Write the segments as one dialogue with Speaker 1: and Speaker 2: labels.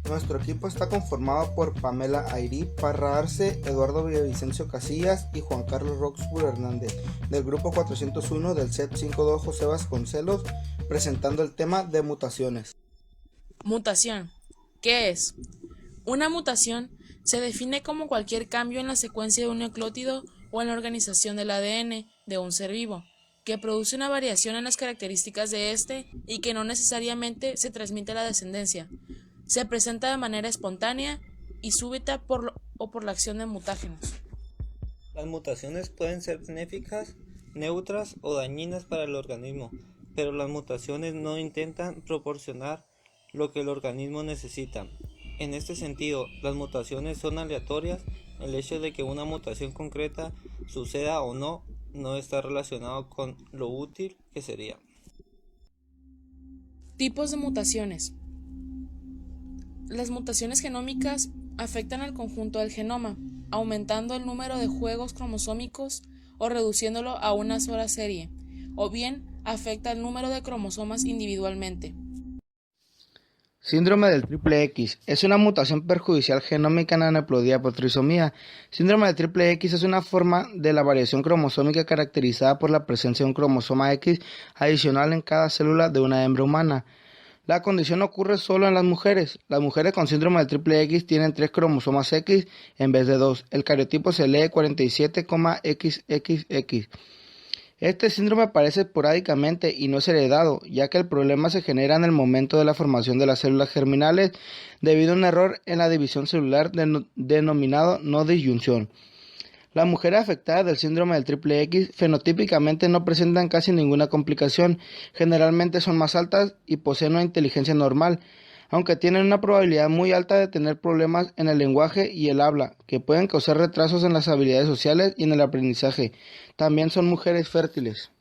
Speaker 1: Nuestro equipo está conformado por Pamela Ayrí Parra Arce, Eduardo Villavicencio Casillas y Juan Carlos Roxburgh Hernández, del grupo 401 del set 52 José Vasconcelos, presentando el tema de mutaciones.
Speaker 2: Mutación. ¿Qué es? Una mutación se define como cualquier cambio en la secuencia de un nucleótido o en la organización del ADN de un ser vivo, que produce una variación en las características de este y que no necesariamente se transmite a la descendencia. Se presenta de manera espontánea y súbita por la acción de mutágenos.
Speaker 3: Las mutaciones pueden ser benéficas, neutras o dañinas para el organismo, pero las mutaciones no intentan proporcionar lo que el organismo necesita. En este sentido, las mutaciones son aleatorias. El hecho de que una mutación concreta suceda o no está relacionado con lo útil que sería.
Speaker 2: Tipos de mutaciones. Las mutaciones genómicas afectan al conjunto del genoma, aumentando el número de juegos cromosómicos o reduciéndolo a una sola serie, o bien afecta el número de cromosomas individualmente.
Speaker 1: Síndrome del triple X es una mutación perjudicial genómica en la aneuploidía por trisomía. Síndrome del triple X es una forma de la variación cromosómica caracterizada por la presencia de un cromosoma X adicional en cada célula de una hembra humana. La condición ocurre solo en las mujeres. Las mujeres con síndrome del triple X tienen 3 cromosomas X en vez de 2. El cariotipo se lee 47,XXX. Este síndrome aparece esporádicamente y no es heredado, ya que el problema se genera en el momento de la formación de las células germinales debido a un error en la división celular denominado no disyunción. Las mujeres afectadas del síndrome del triple X fenotípicamente no presentan casi ninguna complicación, generalmente son más altas y poseen una inteligencia normal, aunque tienen una probabilidad muy alta de tener problemas en el lenguaje y el habla, que pueden causar retrasos en las habilidades sociales y en el aprendizaje. También son mujeres fértiles.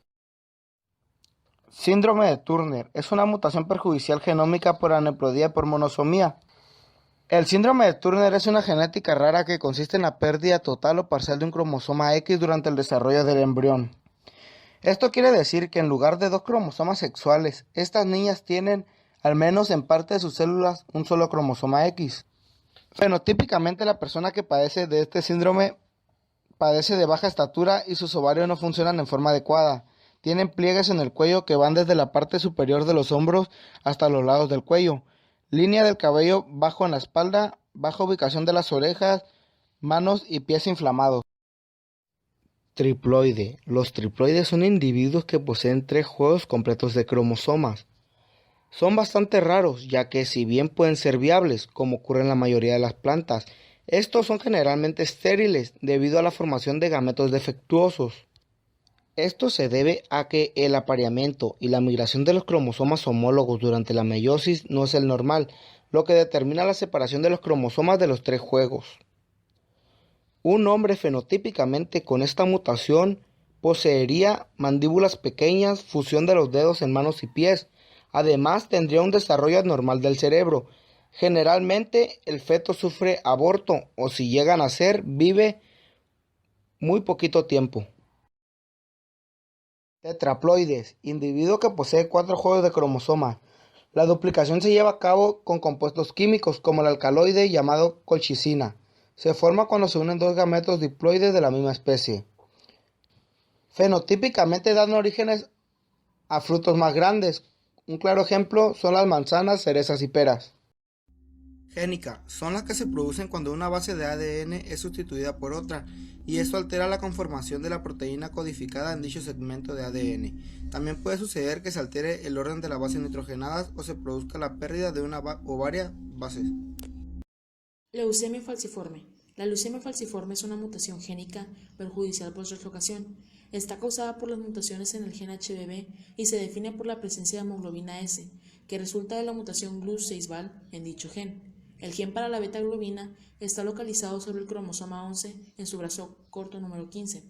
Speaker 1: Síndrome de Turner es una mutación perjudicial genómica por aneuploidía por monosomía. El síndrome de Turner es una genética rara que consiste en la pérdida total o parcial de un cromosoma X durante el desarrollo del embrión. Esto quiere decir que en lugar de 2 cromosomas sexuales, estas niñas tienen, al menos en parte de sus células, un solo cromosoma X. Fenotípicamente la persona que padece de este síndrome padece de baja estatura y sus ovarios no funcionan en forma adecuada. Tienen pliegues en el cuello que van desde la parte superior de los hombros hasta los lados del cuello. Línea del cabello bajo en la espalda, baja ubicación de las orejas, manos y pies inflamados. Triploide. Los triploides son individuos que poseen 3 juegos completos de cromosomas. Son bastante raros, ya que si bien pueden ser viables, como ocurre en la mayoría de las plantas, estos son generalmente estériles debido a la formación de gametos defectuosos. Esto se debe a que el apareamiento y la migración de los cromosomas homólogos durante la meiosis no es el normal, lo que determina la separación de los cromosomas de los 3 juegos. Un hombre fenotípicamente con esta mutación poseería mandíbulas pequeñas, fusión de los dedos en manos y pies. Además, tendría un desarrollo anormal del cerebro. Generalmente, el feto sufre aborto o si llega a nacer, vive muy poquito tiempo. Tetraploides, individuo que posee 4 juegos de cromosomas. La duplicación se lleva a cabo con compuestos químicos como el alcaloide llamado colchicina. Se forma cuando se unen 2 gametos diploides de la misma especie. Fenotípicamente dan orígenes a frutos más grandes. Un claro ejemplo son las manzanas, cerezas y peras. Génica son las que se producen cuando una base de ADN es sustituida por otra, y esto altera la conformación de la proteína codificada en dicho segmento de ADN. También puede suceder que se altere el orden de las bases nitrogenadas o se produzca la pérdida de una o varias bases.
Speaker 2: Leucemia falciforme. La leucemia falciforme es una mutación génica perjudicial por translocación. Está causada por las mutaciones en el gen HBB y se define por la presencia de hemoglobina S, que resulta de la mutación GLUS6-Val en dicho gen. El gen para la beta-globina está localizado sobre el cromosoma 11 en su brazo corto número 15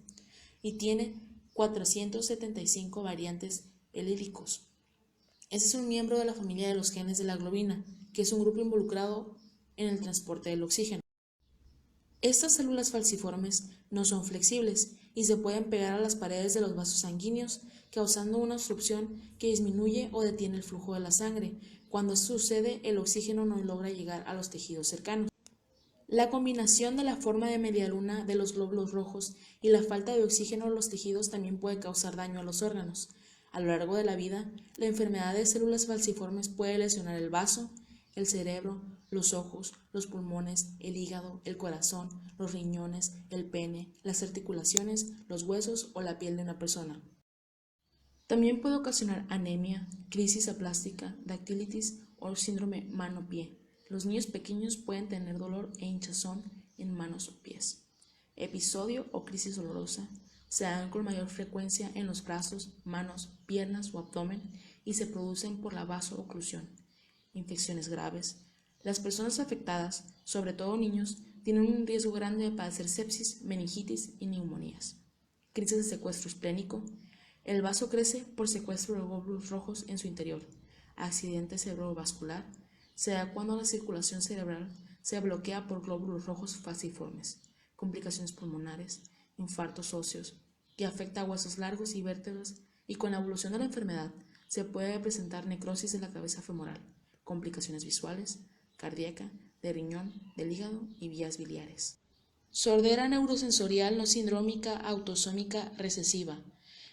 Speaker 2: y tiene 475 variantes elílicos. Ese es un miembro de la familia de los genes de la globina, que es un grupo involucrado en el transporte del oxígeno. Estas células falciformes no son flexibles y se pueden pegar a las paredes de los vasos sanguíneos, causando una obstrucción que disminuye o detiene el flujo de la sangre Cuando esto sucede, el oxígeno no logra llegar a los tejidos cercanos. La combinación de la forma de media luna de los glóbulos rojos y la falta de oxígeno en los tejidos también puede causar daño a los órganos. A lo largo de la vida, la enfermedad de células falciformes puede lesionar el vaso, el cerebro, los ojos, los pulmones, el hígado, el corazón, los riñones, el pene, las articulaciones, los huesos o la piel de una persona. También puede ocasionar anemia, crisis aplástica, dactilitis o síndrome mano-pie. Los niños pequeños pueden tener dolor e hinchazón en manos o pies. Episodio o crisis dolorosa se dan con mayor frecuencia en los brazos, manos, piernas o abdomen y se producen por la vasooclusión. Infecciones graves. Las personas afectadas, sobre todo niños, tienen un riesgo grande de padecer sepsis, meningitis y neumonías. Crisis de secuestro esplénico. El vaso crece por secuestro de glóbulos rojos en su interior. Accidente cerebrovascular. Se da cuando la circulación cerebral se bloquea por glóbulos rojos falciformes, complicaciones pulmonares, infartos óseos, que afecta a huesos largos y vértebras, y con la evolución de la enfermedad se puede presentar necrosis de la cabeza femoral, complicaciones visuales, cardíaca, de riñón, del hígado y vías biliares. Sordera neurosensorial no sindrómica autosómica recesiva.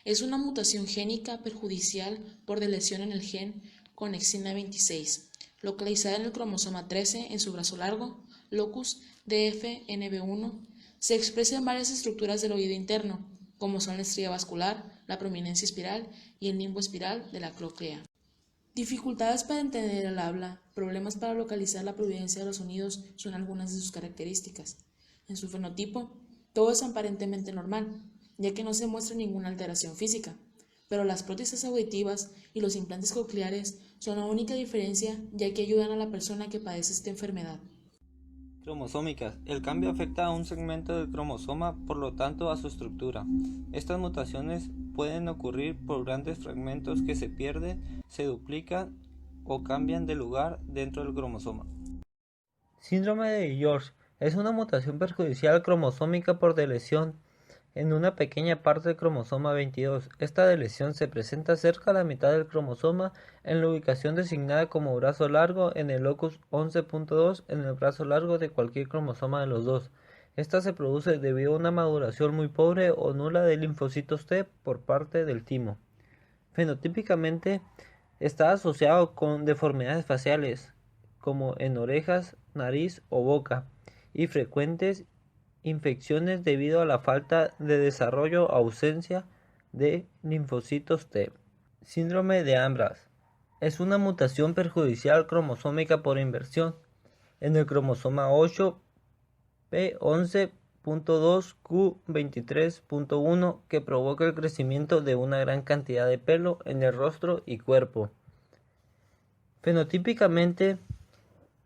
Speaker 2: Es una mutación génica perjudicial por deleción en el gen conexina 26. Localizada en el cromosoma 13 en su brazo largo, locus DFNB1, se expresa en varias estructuras del oído interno, como son la estrella vascular, la prominencia espiral y el nimbo espiral de la cóclea. Dificultades para entender el habla, problemas para localizar la proveniencia de los sonidos son algunas de sus características. En su fenotipo, todo es aparentemente normal, ya que no se muestra ninguna alteración física, pero las prótesis auditivas y los implantes cocleares son la única diferencia, ya que ayudan a la persona que padece esta enfermedad.
Speaker 3: Cromosómicas. El cambio afecta a un segmento del cromosoma, por lo tanto a su estructura. Estas mutaciones pueden ocurrir por grandes fragmentos que se pierden, se duplican o cambian de lugar dentro del cromosoma.
Speaker 4: Síndrome de George es una mutación perjudicial cromosómica por deleción en una pequeña parte del cromosoma 22. Esta deleción se presenta cerca de la mitad del cromosoma en la ubicación designada como brazo largo en el locus 11.2 en el brazo largo de cualquier cromosoma de los dos. Esta se produce debido a una maduración muy pobre o nula de linfocitos T por parte del timo. Fenotípicamente está asociado con deformidades faciales, como en orejas, nariz o boca, y frecuentes infecciones debido a la falta de desarrollo o ausencia de linfocitos T. Síndrome de Ambras es una mutación perjudicial cromosómica por inversión en el cromosoma 8 P11.2 Q23.1 que provoca el crecimiento de una gran cantidad de pelo en el rostro y cuerpo. Fenotípicamente,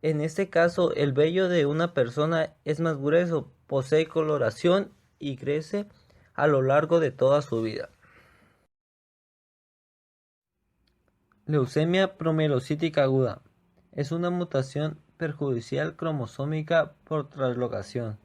Speaker 4: en este caso, el vello de una persona es más grueso, posee coloración y crece a lo largo de toda su vida. Leucemia promielocítica aguda es una mutación perjudicial cromosómica por translocación.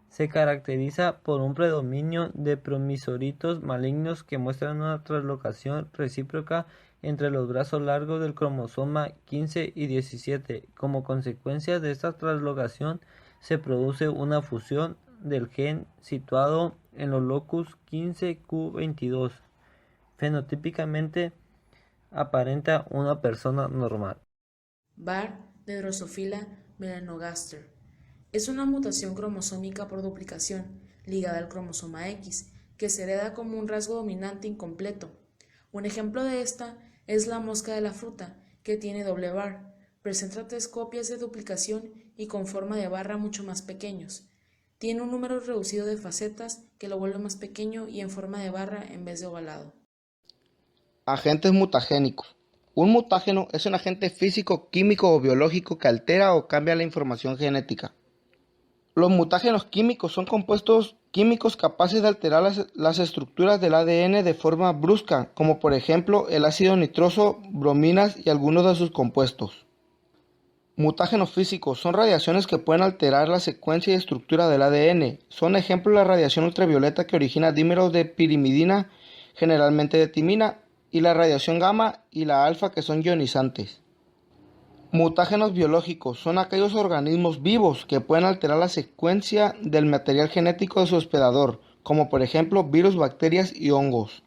Speaker 4: Se caracteriza por un predominio de promisoritos malignos que muestran una translocación recíproca entre los brazos largos del cromosoma 15 y 17. Como consecuencia de esta translocación se produce una fusión del gen situado en los locus 15q22. Fenotípicamente aparenta una persona normal.
Speaker 2: Bar de Drosophila melanogaster. Es una mutación cromosómica por duplicación ligada al cromosoma X, que se hereda como un rasgo dominante incompleto. Un ejemplo de esta es la mosca de la fruta, que tiene doble bar. Presenta 3 copias de duplicación y con forma de barra mucho más pequeños. Tiene un número reducido de facetas que lo vuelve más pequeño y en forma de barra en vez de ovalado.
Speaker 1: Agentes mutagénicos. Un mutágeno es un agente físico, químico o biológico que altera o cambia la información genética. Los mutágenos químicos son compuestos químicos capaces de alterar las estructuras del ADN de forma brusca, como por ejemplo el ácido nitroso, brominas y algunos de sus compuestos. Mutágenos físicos son radiaciones que pueden alterar la secuencia y estructura del ADN. Son ejemplos la radiación ultravioleta que origina dímeros de pirimidina, generalmente de timina, y la radiación gamma y la alfa que son ionizantes. Mutágenos biológicos son aquellos organismos vivos que pueden alterar la secuencia del material genético de su hospedador, como por ejemplo virus, bacterias y hongos.